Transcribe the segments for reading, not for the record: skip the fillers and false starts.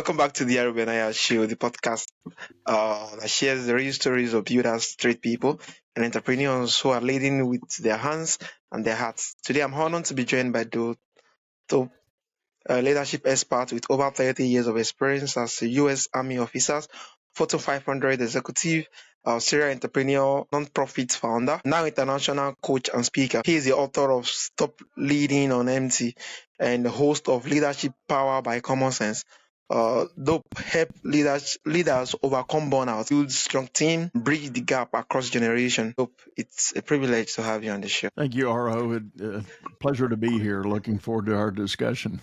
Welcome back to the Aro Benaiah Show, the podcast that shares the real stories of builders, trade people, and entrepreneurs who are leading with their hands and their hearts. Today, I'm honored to be joined by Doug Thorpe, a leadership expert with over 30 years of experience as a U.S. Army officer, Fortune 500 executive, serial entrepreneur, non-profit founder, now international coach and speaker. He is the author of Stop Leading on Empty and the host of Leadership Power by Common Sense. Dope help leaders overcome burnout, build strong team, bridge the gap across generation. Dope, it's a privilege to have you on the show. Thank you, Aro. Pleasure to be here. Looking forward to our discussion.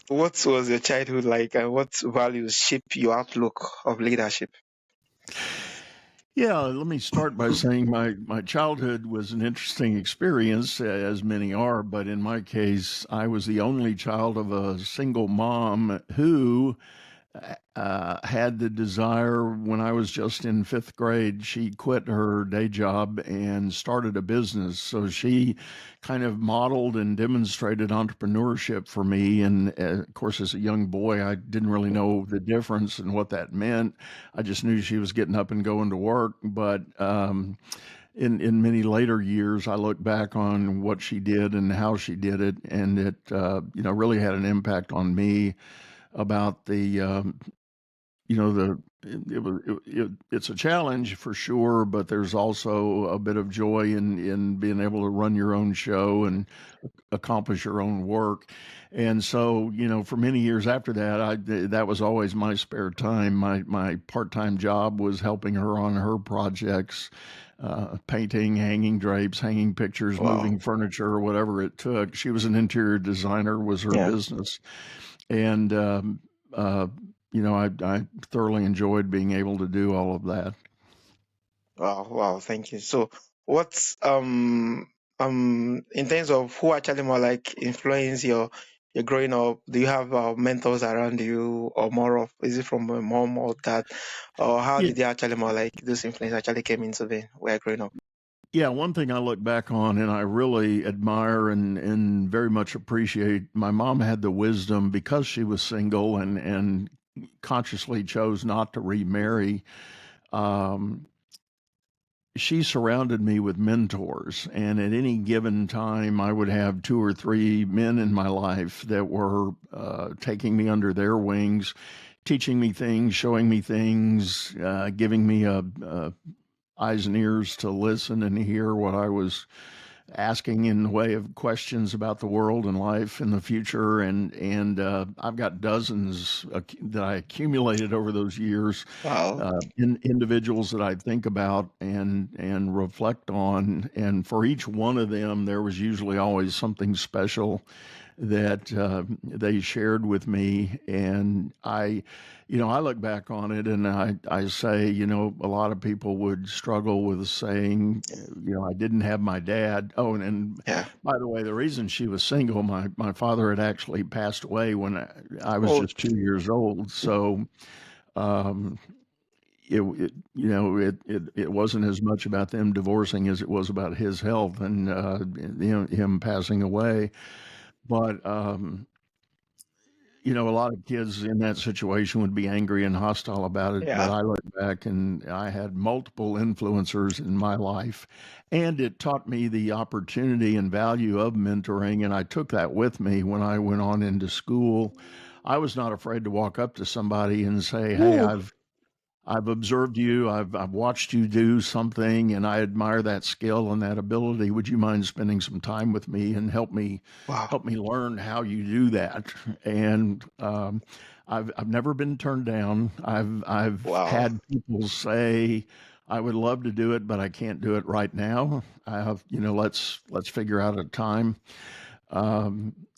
What was your childhood like, and what values shape your outlook of leadership? Yeah, let me start by saying my childhood was an interesting experience, as many are, but in my case, I was the only child of a single mom who had the desire when I was just in fifth grade. She quit her day job and started a business. So she kind of modeled and demonstrated entrepreneurship for me. And of course, as a young boy, I didn't really know the difference and what that meant. I just knew she was getting up and going to work. But in many later years, I look back on what she did and how she did it, and it really had an impact on me about it's a challenge for sure, but there's also a bit of joy in being able to run your own show and accomplish your own work. And so, for many years after that, that was always my spare time. My part-time job was helping her on her projects, painting, hanging drapes, hanging pictures, Wow. moving furniture, whatever it took. She was an interior designer, was her Yeah. business. And, I thoroughly enjoyed being able to do all of that. Wow, thank you. So what's in terms of who actually more like influence your growing up, do you have mentors around you, or more of, is it from a mom or dad, or how Yeah. did they actually more like those influence actually came into being while growing up? Yeah, one thing I look back on and I really admire and very much appreciate, my mom had the wisdom because she was single and consciously chose not to remarry. She surrounded me with mentors, and at any given time, I would have two or three men in my life that were taking me under their wings, teaching me things, showing me things, giving me eyes and ears to listen and hear what I was asking in the way of questions about the world and life and the future. And I've got dozens that I accumulated over those years, Wow. individuals that I think about and reflect on. And for each one of them, there was usually always something special that they shared with me. And I look back on it and I say, a lot of people would struggle with saying, I didn't have my dad. Oh, and Yeah. by the way, the reason she was single, my father had actually passed away when I was Oh, just 2 years old. So, it wasn't as much about them divorcing as it was about his health and him passing away. But a lot of kids in that situation would be angry and hostile about it. But yeah. I look back and I had multiple influencers in my life, and it taught me the opportunity and value of mentoring. And I took that with me when I went on into school. I was not afraid to walk up to somebody and say, "Hey, Woo. I've observed you. I've watched you do something, and I admire that skill and that ability. Would you mind spending some time with me and help me Wow. learn how you do that?" And I've never been turned down. I've Wow. had people say, "I would love to do it, but I can't do it right now. Let's figure out a time."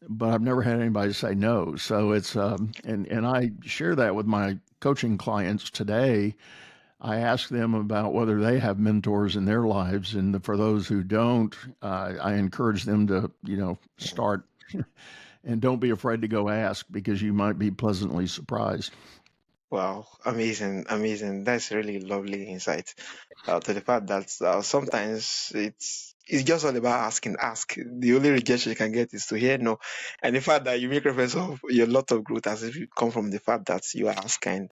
But I've never had anybody say no. So it's and I share that with my coaching clients today. I ask them about whether they have mentors in their lives, and for those who don't, I encourage them to start and don't be afraid to go ask, because you might be pleasantly surprised. Wow, amazing. That's really lovely insight to the fact that sometimes it's just all about asking. Ask. The only rejection you can get is to hear no. And the fact that you make reference of your lot of growth as if you come from the fact that you ask, and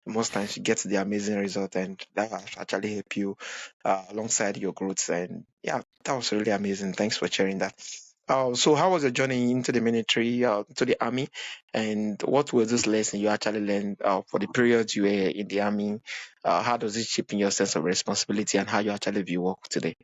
most times you get the amazing result, and that will actually help you alongside your growth. And yeah, that was really amazing. Thanks for sharing that. So how was your journey into the military, to the army, and what was this lesson you actually learned for the period you were in the army? How does it shape in your sense of responsibility and how you actually view work today?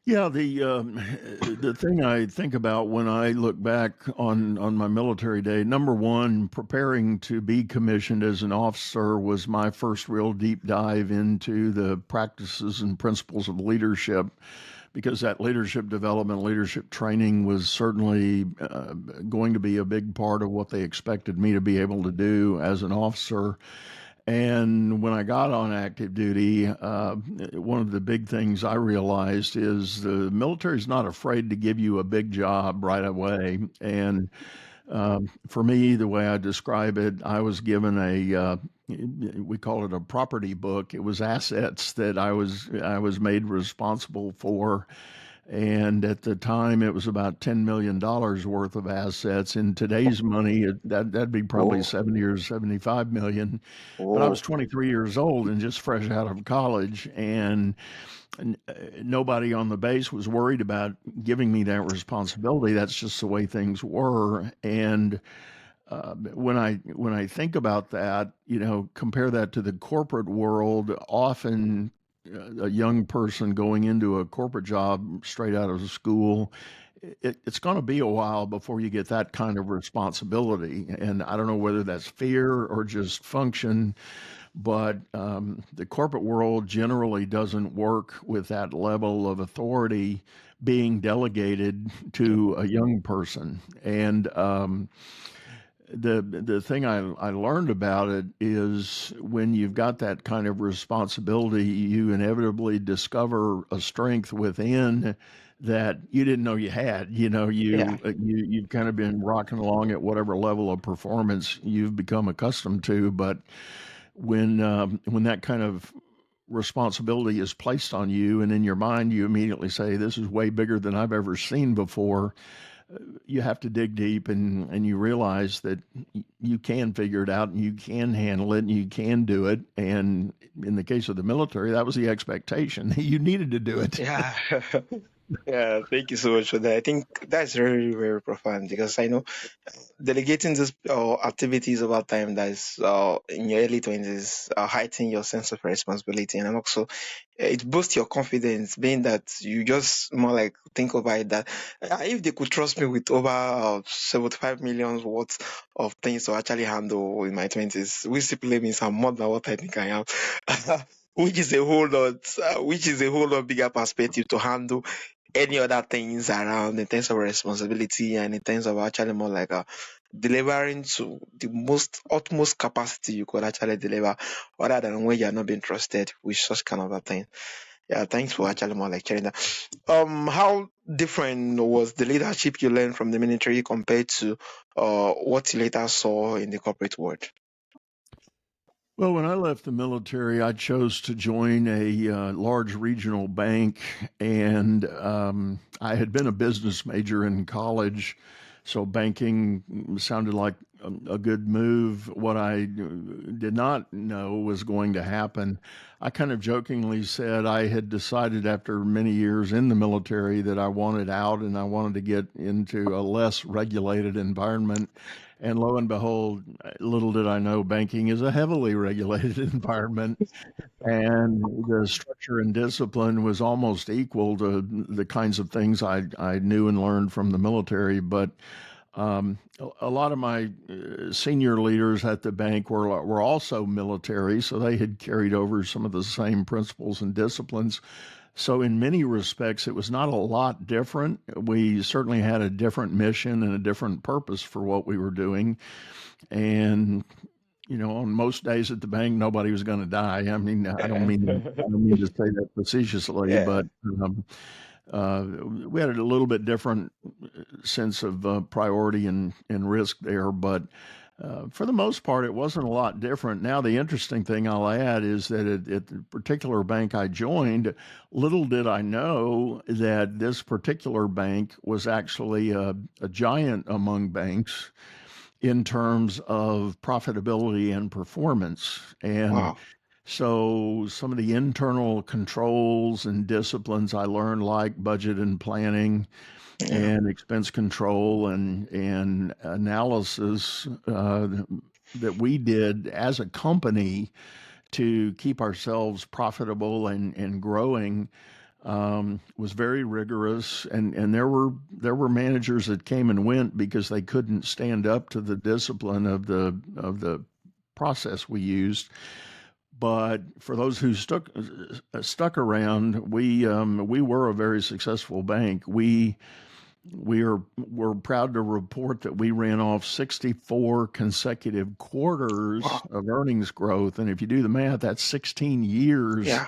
Yeah, the thing I think about when I look back on my military day, number one, preparing to be commissioned as an officer was my first real deep dive into the practices and principles of leadership, because that leadership development, leadership training was certainly going to be a big part of what they expected me to be able to do as an officer. And when I got on active duty, one of the big things I realized is the military is not afraid to give you a big job right away. And for me, the way I describe it, I was given we call it a property book. It was assets that I was made responsible for, and at the time it was about $10 million worth of assets. In today's money, that'd be probably Oh, 70 or 75 million. But I was oh, 23 years old and just fresh out of college, and nobody on the base was worried about giving me that responsibility. That's just the way things were. And when I think about that, compare that to the corporate world. Often, a young person going into a corporate job straight out of school, it's going to be a while before you get that kind of responsibility. And I don't know whether that's fear or just function, but the corporate world generally doesn't work with that level of authority being delegated to a young person. And the thing I learned about it is when you've got that kind of responsibility, you inevitably discover a strength within that you didn't know you had. yeah. You've kind of been rocking along at whatever level of performance you've become accustomed to, but when that kind of responsibility is placed on you, and in your mind you immediately say, "This is way bigger than I've ever seen before." You have to dig deep, and you realize that you can figure it out and you can handle it and you can do it. And in the case of the military, that was the expectation. You needed to do it. Yeah. Yeah, thank you so much for that. I think that's very, very profound because I know delegating these activities over time that is in your early 20s heighten your sense of responsibility, and also it boosts your confidence, being that you just more like think about it that if they could trust me with over 75 million worth of things to actually handle in my 20s, which simply means I'm more than what I think I am. Which is a whole lot bigger perspective to handle any other things around in terms of responsibility and in terms of actually more like delivering to the most utmost capacity you could actually deliver, other than when you're not being trusted with such kind of a thing. Yeah, thanks for actually more like sharing that. How different was the leadership you learned from the military compared to what you later saw in the corporate world? Well, when I left the military, I chose to join a large regional bank, and I had been a business major in college, so banking sounded like a good move. What I did not know was going to happen, I kind of jokingly said I had decided after many years in the military that I wanted out and I wanted to get into a less regulated environment. And lo and behold, little did I know, banking is a heavily regulated environment, and the structure and discipline was almost equal to the kinds of things I knew and learned from the military. But a lot of my senior leaders at the bank were also military, so they had carried over some of the same principles and disciplines. So, in many respects, it was not a lot different. We certainly had a different mission and a different purpose for what we were doing. And on most days at the bank, nobody was going to die. I mean, I don't mean to say that facetiously, Yeah. but uh, we had a little bit different sense of priority and risk there. But For the most part, it wasn't a lot different. Now, the interesting thing I'll add is that at the particular bank I joined, little did I know that this particular bank was actually a giant among banks in terms of profitability and performance. And Wow. so some of the internal controls and disciplines I learned, like budget and planning Yeah. and expense control and analysis that we did as a company to keep ourselves profitable and growing was very rigorous, and there were managers that came and went because they couldn't stand up to the discipline of the process we used. But for those who stuck around, we were a very successful bank. We're proud to report that we ran off 64 consecutive quarters Wow. of earnings growth, and if you do the math, that's 16 years Yeah.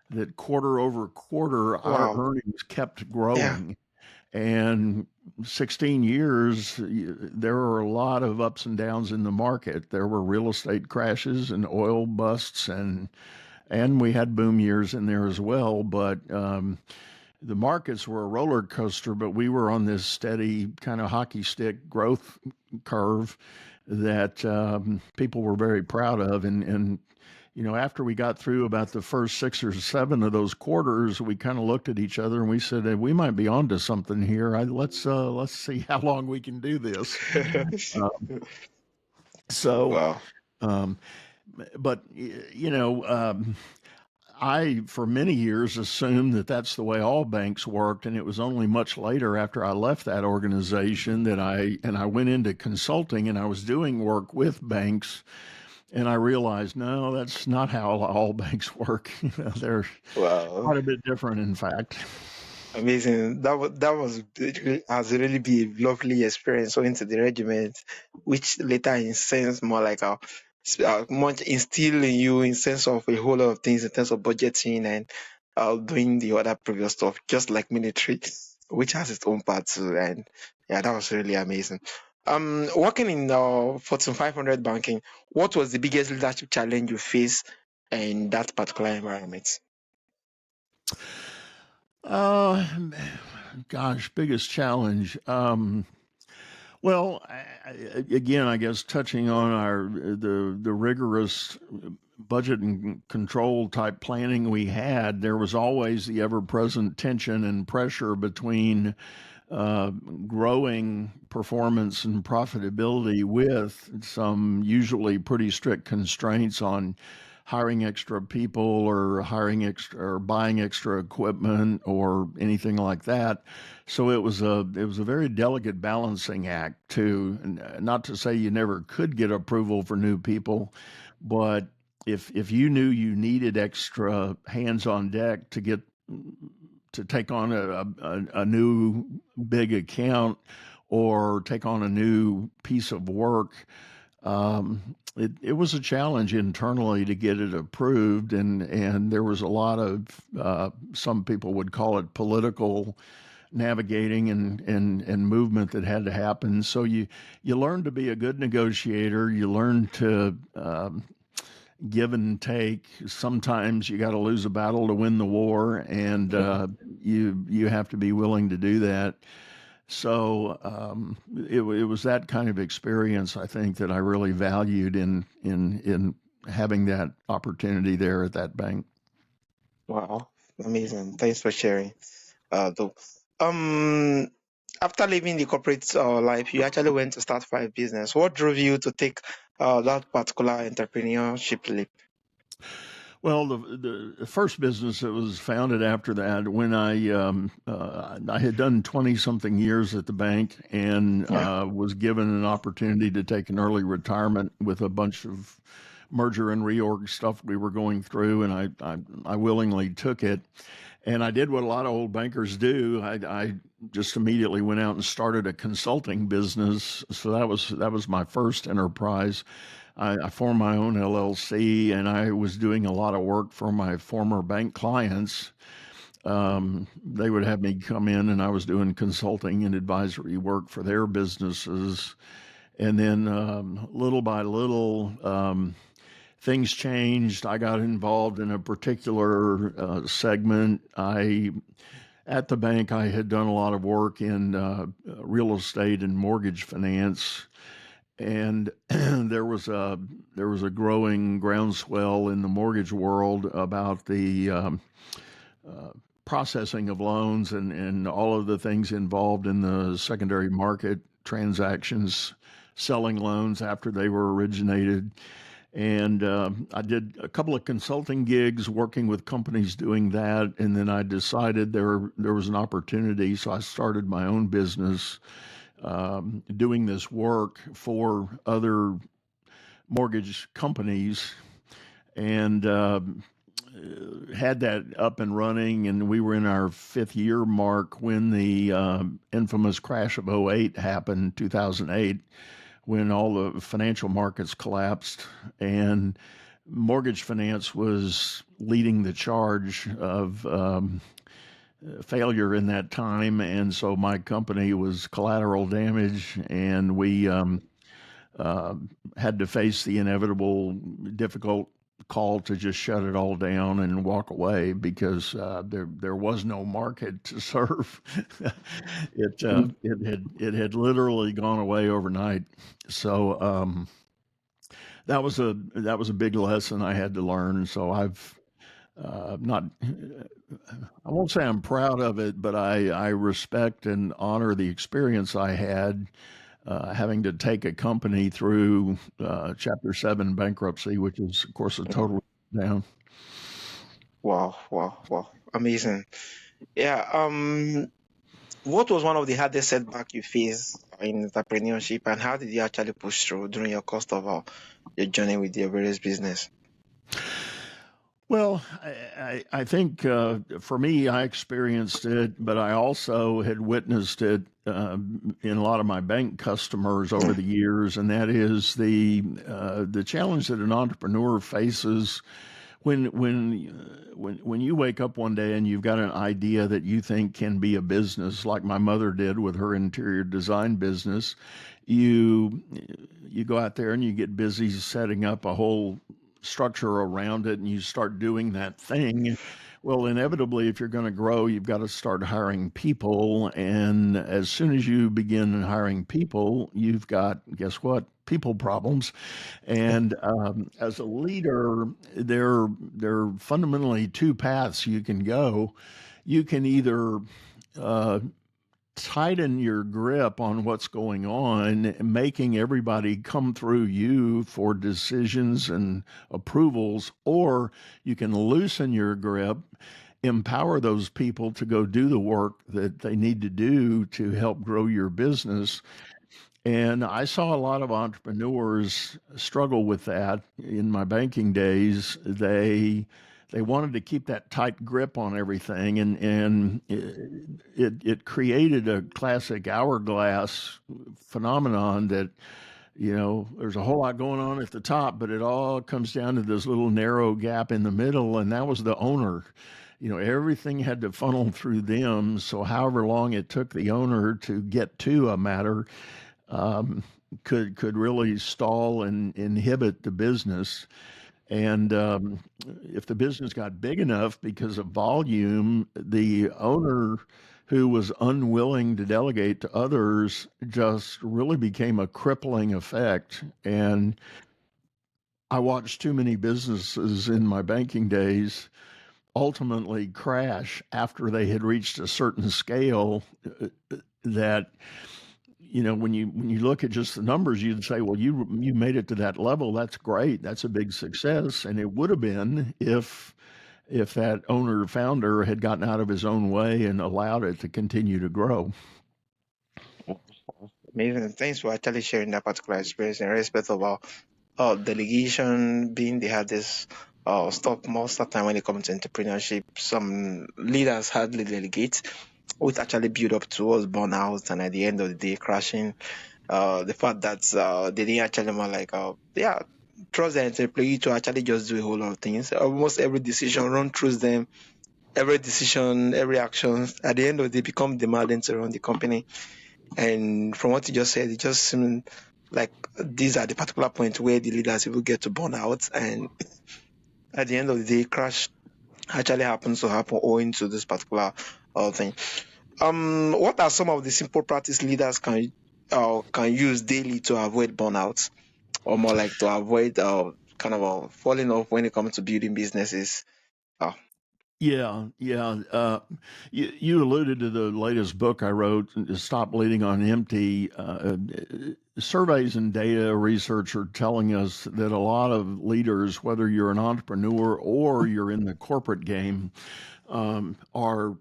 that quarter over quarter our Wow. earnings kept Yeah. growing. And 16 years, there were a lot of ups and downs in the market. There were real estate crashes and oil busts, and we had boom years in there as well. But the markets were a roller coaster, but we were on this steady kind of hockey stick growth curve that people were very proud of. And after we got through about the first 6 or 7 of those quarters, we kind of looked at each other and we said, hey, we might be onto something here. Let's see how long we can do this. Uh, so, Wow. um, but I, for many years, assumed that that's the way all banks worked, and it was only much later after I left that organization that I went into consulting, and I was doing work with banks, and I realized, no, that's not how all banks work. They're Wow. quite a bit different, in fact. Amazing. That was has really been a lovely experience going to the regiment, which later in sense more like much instill in you in sense of a whole lot of things in terms of budgeting and doing the other previous stuff, just like military, which has its own part too. And yeah, that was really amazing. Working in Fortune 500 banking, what was the biggest leadership challenge you faced in that particular environment? Uh, Gosh, biggest challenge. Well, again, I guess touching on the rigorous budget and control type planning we had, there was always the ever present tension and pressure between uh, growing performance and profitability with some usually pretty strict constraints on hiring extra people or hiring extra or buying extra equipment or anything like that. So it was a very delicate balancing act to, not to say you never could get approval for new people, but if you knew you needed extra hands on deck to take on a new big account or take on a new piece of work, it was a challenge internally to get it approved, and there was a lot of some people would call it political navigating and movement that had to happen. So you learn to be a good negotiator. You learn to give and take. Sometimes you got to lose a battle to win the war, and you have to be willing to do that. So it was that kind of experience, I think, that I really valued in having that opportunity there at that bank. Wow, amazing. Thanks for sharing. Though, um, after leaving the corporate life, you actually went to start five business. What drove you to take that particular entrepreneurship leap? Well, the first business that was founded after that, when I had done 20 something years at the bank and Yeah. was given an opportunity to take an early retirement with a bunch of merger and reorg stuff we were going through, and I willingly took it. And I did what a lot of old bankers do. I just immediately went out and started a consulting business. So that was my first enterprise. I formed my own LLC, and I was doing a lot of work for my former bank clients. They would have me come in, and I was doing consulting and advisory work for their businesses. And then little by little, things changed. I got involved in a particular segment. At the bank, I had done a lot of work in real estate and mortgage finance, and there was a growing groundswell in the mortgage world about the processing of loans and all of the things involved in the secondary market transactions, selling loans after they were originated. And I did a couple of consulting gigs working with companies doing that. And then I decided there was an opportunity. So I started my own business doing this work for other mortgage companies, and had that up and running. And we were in our 5th year mark when the infamous crash of '08 happened, 2008, when all the financial markets collapsed, and mortgage finance was leading the charge of failure in that time. And so my company was collateral damage, and we had to face the inevitable difficult call to just shut it all down and walk away, because there was no market to serve. It had literally gone away overnight. So that was a big lesson I had to learn. So I've not, I won't say I'm proud of it, but I respect and honor the experience I had having to take a company through Chapter 7 bankruptcy, which is, of course, a total down. Wow. Amazing. Yeah. What was one of the hardest setback you faced in entrepreneurship, and how did you actually push through during your course of your journey with your various business? Well, I think for me, I experienced it, but I also had witnessed it in a lot of my bank customers over the years, and that is the challenge that an entrepreneur faces when you wake up one day and you've got an idea that you think can be a business, like my mother did with her interior design business. You go out there and you get busy setting up a whole structure around it, and you start doing that thing. Well, inevitably, if you're going to grow, you've got to start hiring people. And as soon as you begin hiring people, you've got, guess what? People problems. And as a leader, there are fundamentally 2 paths you can go. You can either tighten your grip on what's going on, making everybody come through you for decisions and approvals, or you can loosen your grip, empower those people to go do the work that they need to do to help grow your business. And I saw a lot of entrepreneurs struggle with that in my banking days. They wanted to keep that tight grip on everything, and it created a classic hourglass phenomenon that, there's a whole lot going on at the top, but it all comes down to this little narrow gap in the middle, and that was the owner. Everything had to funnel through them. So however long it took the owner to get to a matter could really stall and inhibit the business. And if the business got big enough because of volume, the owner who was unwilling to delegate to others just really became a crippling effect. And I watched too many businesses in my banking days ultimately crash after they had reached a certain scale that when you look at just the numbers, you'd say, well, you made it to that level. That's great. That's a big success. And it would have been if that owner or founder had gotten out of his own way and allowed it to continue to grow. Amazing. Thanks for actually sharing that particular experience in respect of delegation being the hardest stuff most of the time when it comes to entrepreneurship. Some leaders hardly delegate, which actually build up towards burnout, and at the end of the day crashing. The fact that they didn't actually more like trust the employee to actually just do a whole lot of things. Almost every decision run through them, every decision, every action at the end of the day become demanding to run the company. And from what you just said, it just seemed like these are the particular point where the leaders will get to burn out, and at the end of the day, crash actually happens to happen owing to this particular thing. What are some of the simple practice leaders can use daily to avoid burnout, or more like to avoid kind of falling off when it comes to building businesses? Uh, Yeah, yeah. You alluded to the latest book I wrote, Stop Leading on Empty. Surveys and data research are telling us that a lot of leaders, whether you're an entrepreneur or you're in the corporate game, are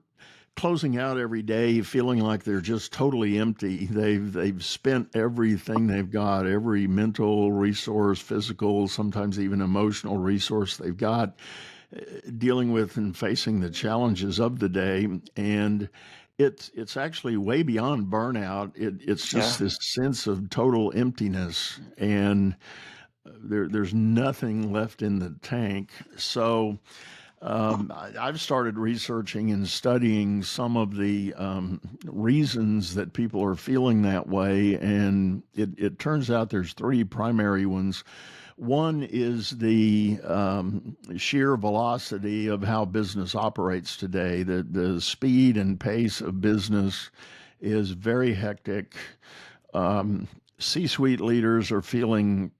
closing out every day feeling like they're just totally empty. They've spent everything they've got, every mental resource, physical, sometimes even emotional resource they've got, dealing with and facing the challenges of the day. And it's actually way beyond burnout. It's yeah, just this sense of total emptiness, and there's nothing left in the tank. So I've started researching and studying some of the reasons that people are feeling that way, and it turns out there's three primary ones. One is the sheer velocity of how business operates today. The speed and pace of business is very hectic. C-suite leaders are feeling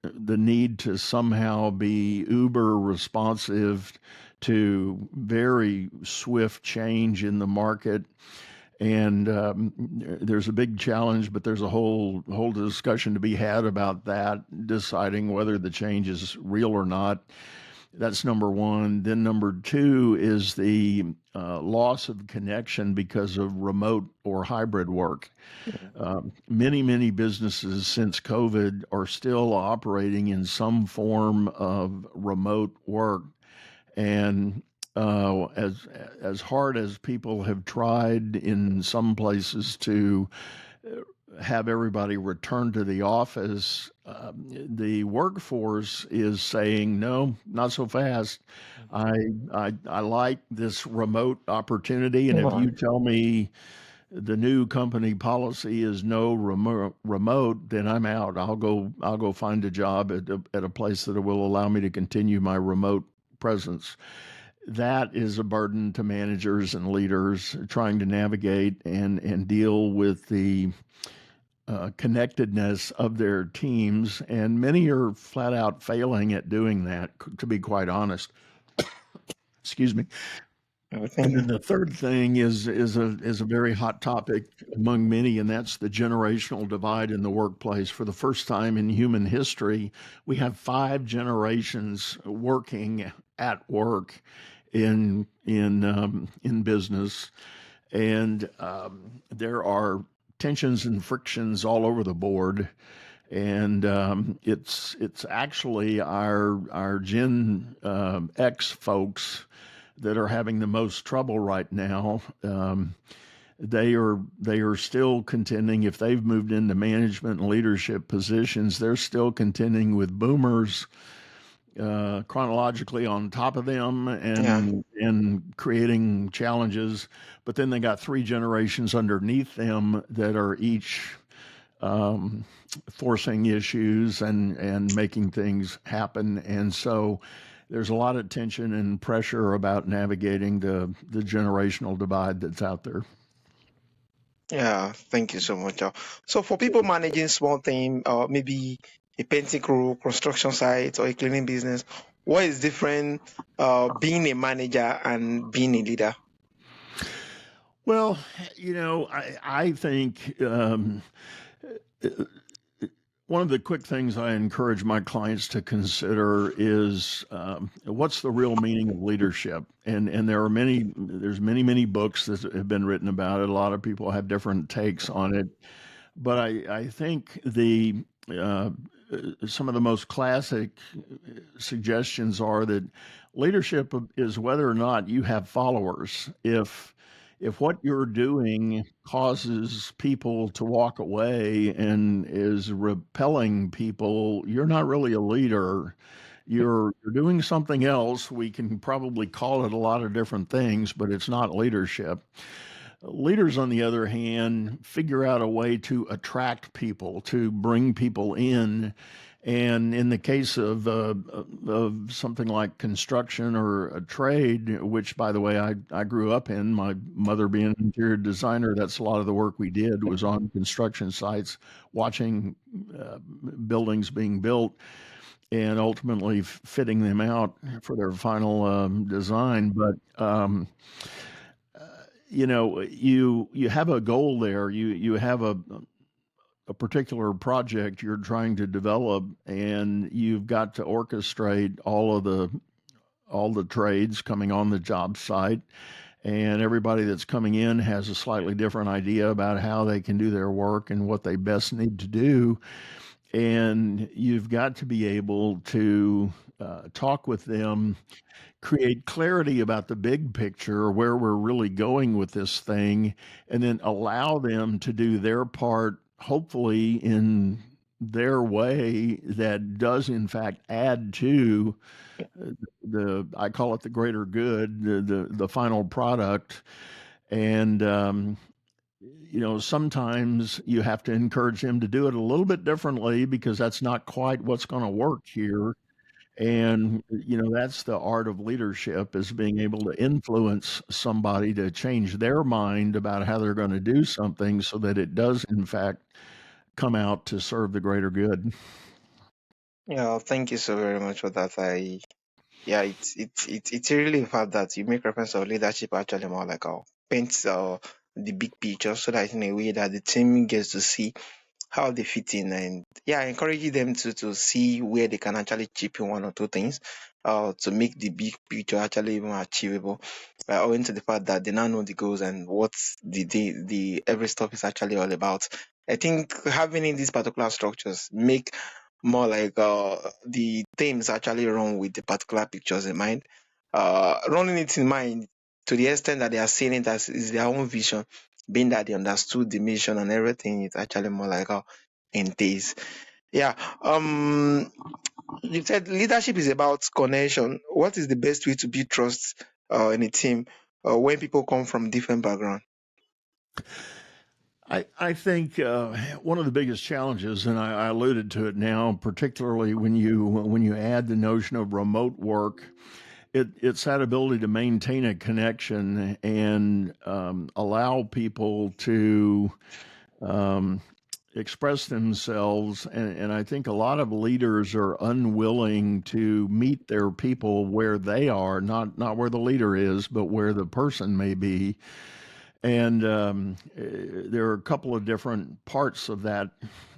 the need to somehow be uber responsive to very swift change in the market. And there's a big challenge, but there's a whole discussion to be had about that, deciding whether the change is real or not. That's number one. Then number two is the loss of connection because of remote or hybrid work. Many businesses since COVID are still operating in some form of remote work, and as hard as people have tried in some places to have everybody return to the office, the workforce is saying no, not so fast. I, I like this remote opportunity, and if you tell me the new company policy is no remote, then I'm out. I'll go find a job at a place that will allow me to continue my remote presence. That is a burden to managers and leaders trying to navigate and deal with the connectedness of their teams, and many are flat out failing at doing that, to be quite honest. Excuse me. And then everything. the third thing is a very hot topic among many, and that's the generational divide in the workplace. For the first time in human history, we have five generations working at work in business, and there are tensions and frictions all over the board. And it's actually our Gen X folks that are having the most trouble right now. They are still contending, if they've moved into management and leadership positions, they're still contending with boomers chronologically on top of them Yeah, and creating challenges. But then they got three generations underneath them that are each um, forcing issues and making things happen. And so there's a lot of tension and pressure about navigating the generational divide that's out there. yeah. Thank you so much. So for people managing small team, maybe a painting crew, construction site, or a cleaning business, what is different being a manager and being a leader? Well, I think one of the quick things I encourage my clients to consider is what's the real meaning of leadership, and there's many books that have been written about it. A lot of people have different takes on it, but I think the some of the most classic suggestions are that leadership is whether or not you have followers. If what you're doing causes people to walk away and is repelling people, you're not really a leader. You're doing something else. We can probably call it a lot of different things, but it's not leadership. Leaders, on the other hand, figure out a way to attract people, to bring people in. And in the case of something like construction or a trade, which, by the way, I grew up in, my mother being an interior designer, that's a lot of the work we did was on construction sites, watching buildings being built and ultimately fitting them out for their final design. But you have a goal there. You have a particular project you're trying to develop, and you've got to orchestrate all the trades coming on the job site, and everybody that's coming in has a slightly different idea about how they can do their work and what they best need to do. And you've got to be able to talk with them, create clarity about the big picture, where we're really going with this thing, and then allow them to do their part, hopefully in their way that does in fact add to I call it the greater good, the final product. And sometimes you have to encourage them to do it a little bit differently because that's not quite what's going to work here. And that's the art of leadership, is being able to influence somebody to change their mind about how they're going to do something so that it does in fact come out to serve the greater good. Yeah, thank you so very much for that. Yeah, it's really the fact that you make reference of leadership actually more like paints the big picture, so that in a way that the team gets to see how they fit in, and yeah, encouraging them to see where they can actually chip in one or two things to make the big picture actually more achievable, owing to the fact that they now know the goals and what the every step is actually all about. I think having in these particular structures make more like the themes actually run with the particular pictures in mind, running it in mind to the extent that they are seeing it as is their own vision, being that they understood the mission and everything. It's actually more like in this. Yeah. You said leadership is about connection. What is the best way to build trust in a team when people come from different backgrounds? I think one of the biggest challenges, and I alluded to it now, particularly when you add the notion of remote work, it's that ability to maintain a connection and allow people to um, express themselves. And I think a lot of leaders are unwilling to meet their people where they are, not where the leader is, but where the person may be. And there are a couple of different parts of that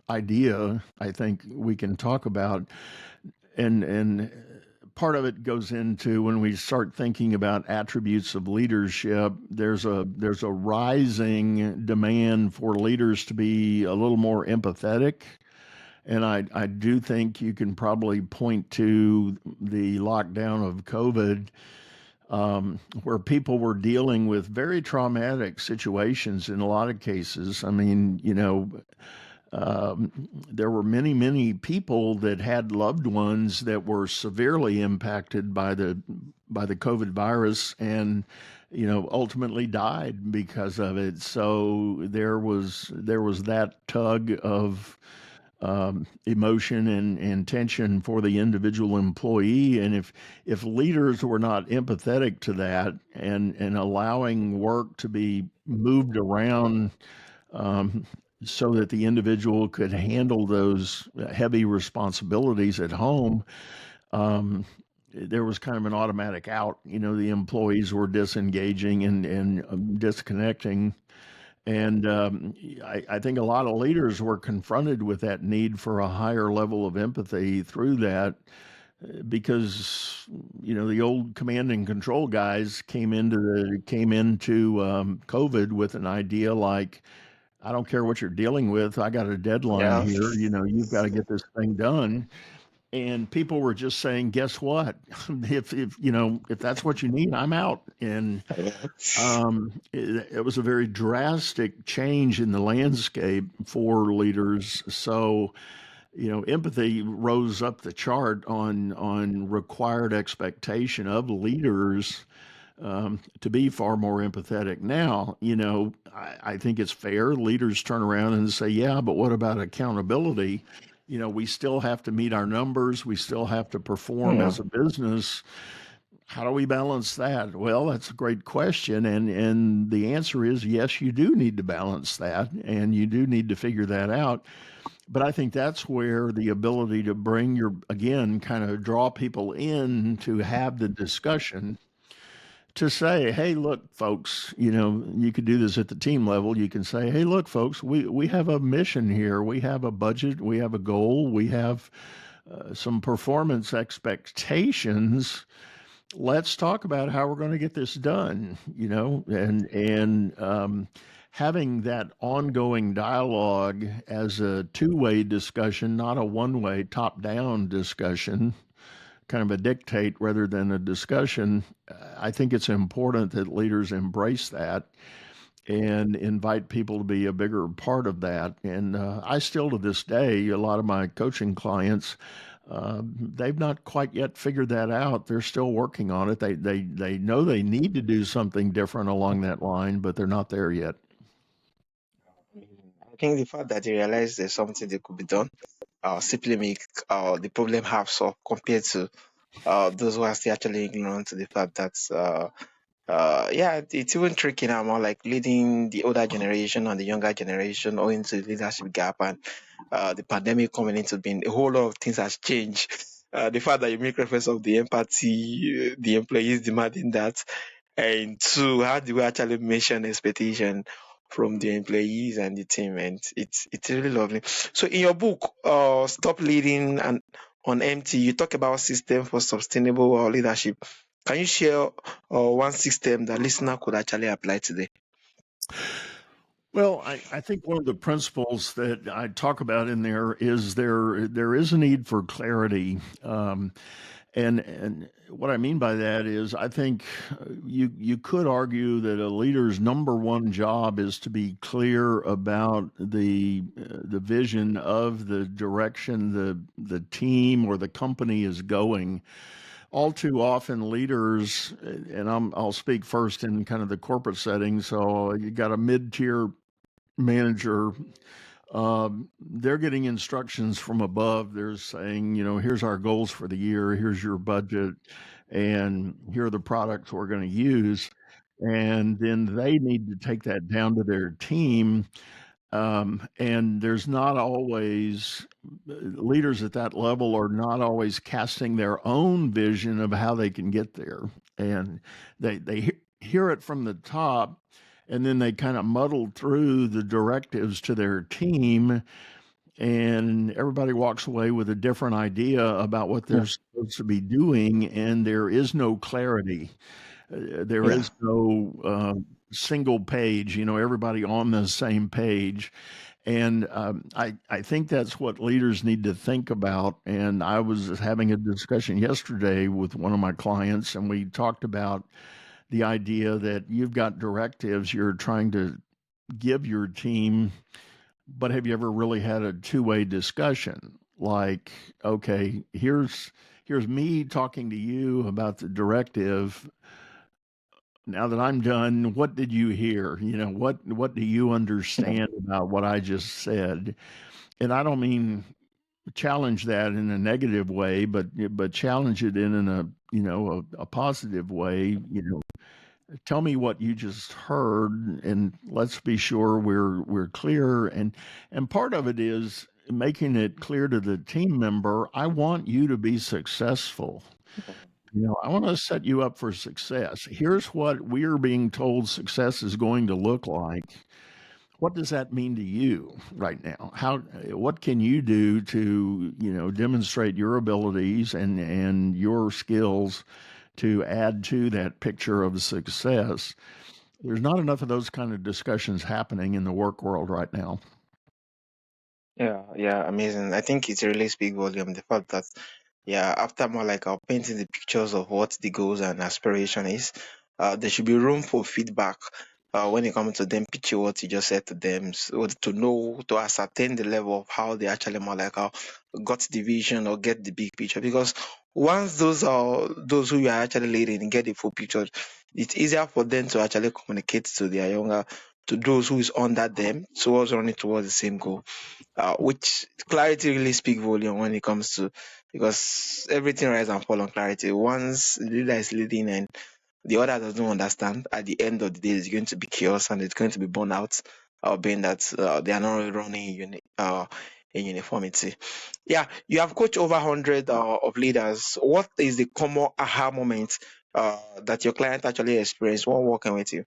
idea I think we can talk about. And part of it goes into when we start thinking about attributes of leadership, there's a rising demand for leaders to be a little more empathetic. And I do think you can probably point to the lockdown of COVID, where people were dealing with very traumatic situations in a lot of cases. I mean, there were many, many people that had loved ones that were severely impacted by the COVID virus, and ultimately died because of it. So there was that tug of emotion and tension for the individual employee. And if leaders were not empathetic to that and allowing work to be moved around so that the individual could handle those heavy responsibilities at home, um, there was kind of an automatic out. The employees were disengaging and disconnecting. And I think a lot of leaders were confronted with that need for a higher level of empathy through that, because the old command and control guys came into COVID with an idea like, I don't care what you're dealing with, I got a deadline Yeah. here. You've got to get this thing done. And people were just saying, guess what? if that's what you need, I'm out. And it was a very drastic change in the landscape for leaders. So, empathy rose up the chart on required expectation of leaders to be far more empathetic. Now, I think it's fair. Leaders turn around and say, yeah, but what about accountability? We still have to meet our numbers. We still have to perform Yeah. as a business. How do we balance that? Well, that's a great question. And the answer is yes, you do need to balance that and you do need to figure that out. But I think that's where the ability to bring again, kind of draw people in to have the discussion to say, hey, look, folks, you could do this at the team level. You can say, hey, look, folks, we have a mission here. We have a budget. We have a goal. We have some performance expectations. Let's talk about how we're going to get this done, and having that ongoing dialogue as a two-way discussion, not a one-way top-down discussion, kind of a dictate rather than a discussion. I think it's important that leaders embrace that and invite people to be a bigger part of that. And I still, to this day, a lot of my coaching clients, they've not quite yet figured that out. They're still working on it. They know they need to do something different along that line, but they're not there yet. I think the fact that they realize there's something that could be done simply make the problem half solved compared to those who are still actually ignorant to the fact that yeah, it's even tricky now, more like leading the older generation and the younger generation owing to the leadership gap and the pandemic coming into being. A whole lot of things has changed. The fact that you make reference of the empathy, the employees demanding that, and two, how do we actually mention expectation from the employees and the team? And it's really lovely. So in your book, Stop Leading and on Empty, you talk about system for sustainable leadership. Can you share one system that listener could actually apply today? Well, I think one of the principles that I talk about in there is there is a need for clarity. And what I mean by that is, I think you could argue that a leader's number one job is to be clear about the vision of the direction the team or the company is going. All too often, leaders, and I'll speak first in kind of the corporate setting. So you got a mid-tier manager, they're getting instructions from above. They're saying, here's our goals for the year, here's your budget, and here are the products we're going to use. And then they need to take that down to their team. And there's not always, leaders at that level are not always casting their own vision of how they can get there. And they hear it from the top, and then they kind of muddle through the directives to their team, and everybody walks away with a different idea about what they're Yeah, supposed to be doing, and there is no clarity. There yeah, is no single page, everybody on the same page. And I think that's what leaders need to think about. And I was having a discussion yesterday with one of my clients, and we talked about the idea that you've got directives you're trying to give your team, but have you ever really had a two-way discussion? Like, okay, here's me talking to you about the directive. Now that I'm done, what did you hear? What do you yeah, understand about what I just said? And I don't mean challenge that in a negative way, but challenge it in a positive way. Tell me what you just heard, and let's be sure we're clear. And part of it is making it clear to the team member, I want you to be successful. I want to set you up for success. Here's what we're being told success is going to look like. What does that mean to you right now? What can you do to, demonstrate your abilities and your skills to add to that picture of success? There's not enough of those kind of discussions happening in the work world right now. yeah, yeah. Amazing. I think it really speaks volume. The fact that yeah, after more like painting the pictures of what the goals and aspiration is, there should be room for feedback. when it comes to them pitching what you just said to them, so to know, to ascertain the level of how they actually more like how got the vision or get the big picture. Because once those who you are actually leading get the full picture, it's easier for them to actually communicate to their younger, to those who is under them, towards running towards the same goal. Which clarity really speak volume when it comes to, because everything rise and fall on clarity. Once the leader is leading and the other doesn't understand, at the end of the day, it's going to be chaos and it's going to be burnout, being that they are not running in uniformity. Yeah, you have coached over 100 of leaders. What is the common aha moment that your client actually experienced while working with you?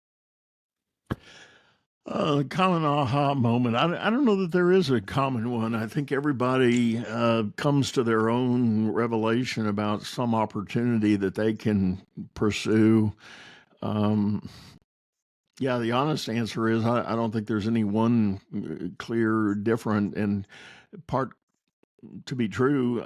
Common aha moment. I don't know that there is a common one. I think everybody comes to their own revelation about some opportunity that they can pursue. Yeah, the honest answer is I don't think there's any one clear different. And part to be true,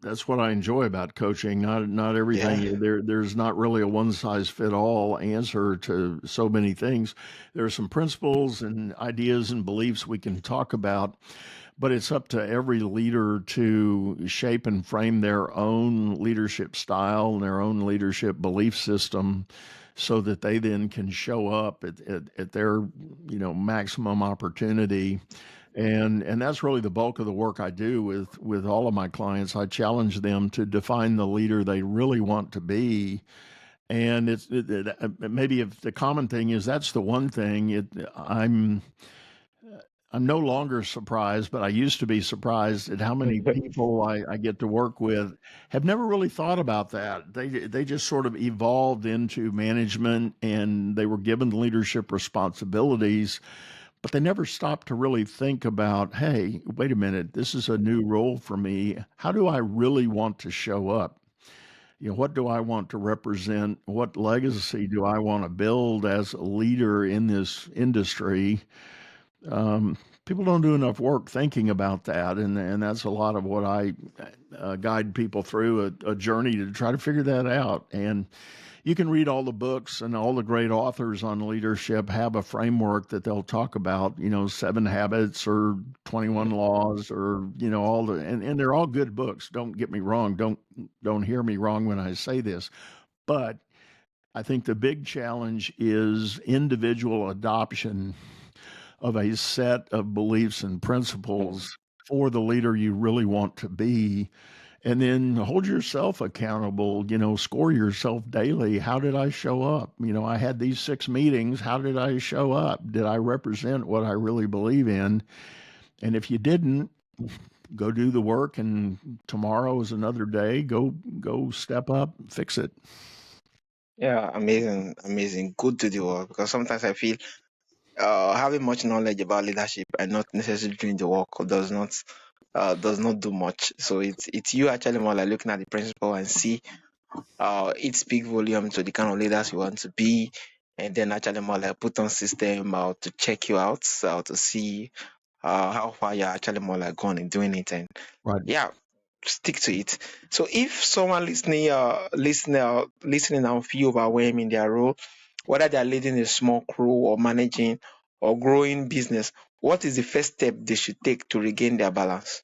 that's what I enjoy about coaching. Not Yeah. everything. There's not really a one size fit all answer to so many things. There are some principles and ideas and beliefs we can talk about, but it's up to every leader to shape and frame their own leadership style and their own leadership belief system so that they then can show up at their maximum opportunity. And that's really the bulk of the work I do with all of my clients. I challenge them to define the leader they really want to be. And maybe if the common thing is that's the one thing, I'm no longer surprised, but I used to be surprised at how many people I get to work with have never really thought about that. They just sort of evolved into management and they were given leadership responsibilities, but they never stopped to really think about, hey, wait a minute, this is a new role for me. How do I really want to show up? What do I want to represent? What legacy do I want to build as a leader in this industry? People don't do enough work thinking about that, and that's a lot of what I guide people through a journey to try to figure that out. And you can read all the books, and all the great authors on leadership have a framework that they'll talk about, 7 Habits or 21 Laws or, all the, and they're all good books. Don't get me wrong. Don't hear me wrong when I say this. But I think the big challenge is individual adoption of a set of beliefs and principles for the leader you really want to be. And then hold yourself accountable, score yourself daily. How did I show up? I had these 6 meetings. How did I show up? Did I represent what I really believe in? And if you didn't, go do the work, and tomorrow is another day. Go step up, fix it. Yeah, amazing, amazing. Good to do work, because sometimes I feel having much knowledge about leadership and not necessarily doing the work does not do much. So it's you actually more like looking at the principle and see it speak volume to the kind of leaders you want to be, and then actually more like put on system to check you out, to see how far you're actually more like gone in doing it, and Right. yeah, stick to it. So if someone listening now feel overwhelmed in their role, whether they're leading a small crew or managing or growing business, what is the first step they should take to regain their balance?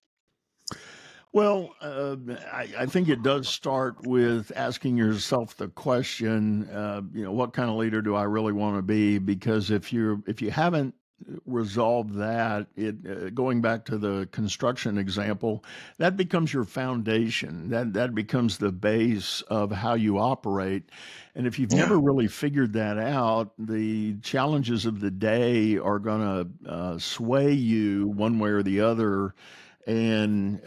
Well, I think it does start with asking yourself the question, what kind of leader do I really want to be? Because if you haven't resolved that, going back to the construction example, that becomes your foundation. That becomes the base of how you operate. And if you've Yeah. never really figured that out, the challenges of the day are going to sway you one way or the other, and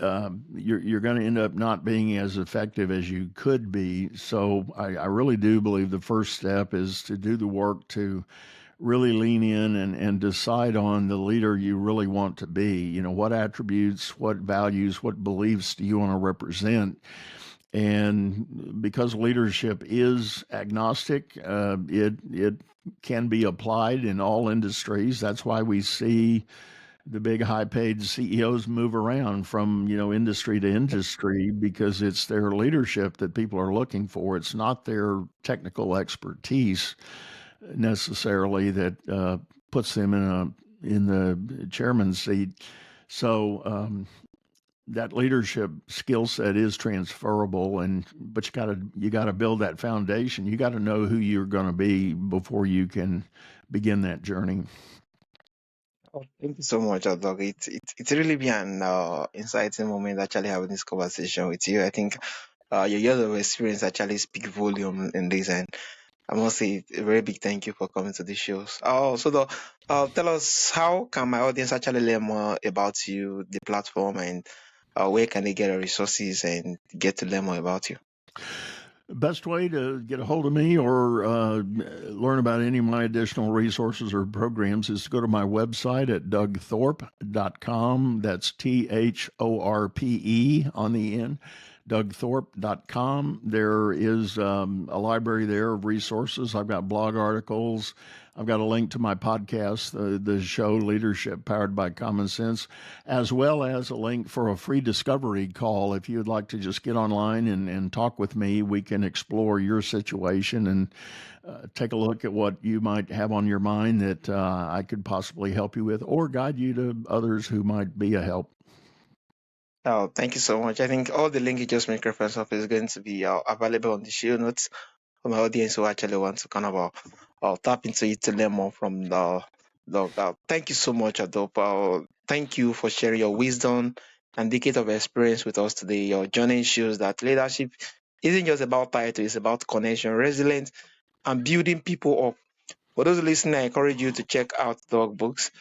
you're going to end up not being as effective as you could be. So I really do believe the first step is to do the work to really lean in and decide on the leader you really want to be. What attributes, what values, what beliefs do you want to represent? And because leadership is agnostic, it can be applied in all industries. That's why we see the big high paid CEOs move around from, industry to industry, because it's their leadership that people are looking for. It's not their technical expertise. necessarily that puts them in the chairman's seat. So that leadership skill set is transferable, but you gotta build that foundation. You got to know who you're going to be before you can begin that journey. Oh, thank you so much, Doug. It's really been an exciting moment actually having this conversation with you. I think your years of experience actually speak volume in this, and I must say a very big thank you for coming to the shows. Tell us, how can my audience actually learn more about you, the platform, and where can they get the resources and get to learn more about you? Best way to get a hold of me or learn about any of my additional resources or programs is to go to my website at dougthorpe.com. That's THORPE on the end, dougthorpe.com. There is a library there of resources. I've got blog articles. I've got a link to my podcast, the show Leadership Powered by Common Sense, as well as a link for a free discovery call. If you'd like to just get online and talk with me, we can explore your situation and take a look at what you might have on your mind that I could possibly help you with or guide you to others who might be a help. Oh, thank you so much. I think all the link you just make reference of is going to be available on the show notes for my audience who actually want to kind of tap into it to learn more from the thank you so much, Adop. Thank you for sharing your wisdom and decade of experience with us today. Your journey shows that leadership isn't just about title, it's about connection, resilience, and building people up. For those listening, I encourage you to check out Doug books.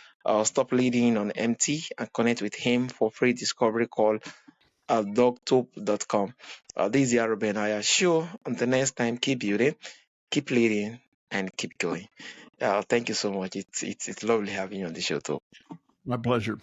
Stop Leading on MT and connect with him for free discovery call at dogthorpe.com. This is the Aro Benaiah Show. Until next time, keep building, keep leading, and keep going. Thank you so much. It's lovely having you on the show too. My pleasure.